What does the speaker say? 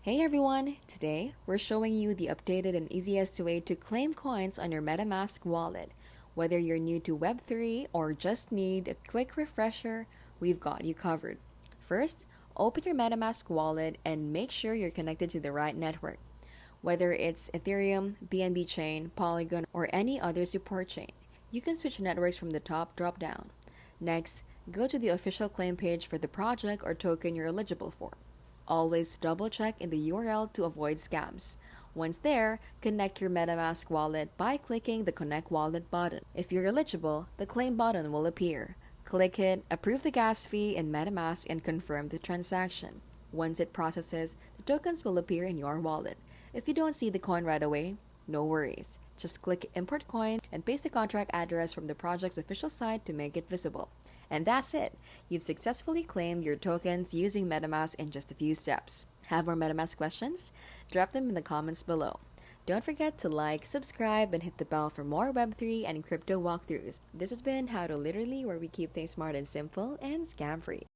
Hey everyone! Today, we're showing you the updated and easiest way to claim coins on your Metamask wallet. Whether you're new to Web3 or just need a quick refresher, we've got you covered. First, open your Metamask wallet and make sure you're connected to the right network. Whether it's Ethereum, BNB chain, Polygon, or any other support chain, you can switch networks from the top drop down. Next, go to the official claim page for the project or token you're eligible for. Always double check in the URL to avoid scams. Once there, connect your MetaMask wallet by clicking the Connect Wallet button. If you're eligible, the Claim button will appear. Click it, approve the gas fee in MetaMask, and confirm the transaction. Once it processes, the tokens will appear in your wallet. If you don't see the coin right away, no worries. Just click Import Coin and paste the contract address from the project's official site to make it visible. And that's it! You've successfully claimed your tokens using MetaMask in just a few steps. Have more MetaMask questions? Drop them in the comments below. Don't forget to like, subscribe, and hit the bell for more Web3 and crypto walkthroughs. This has been How to Literally, where we keep things smart and simple and scam-free.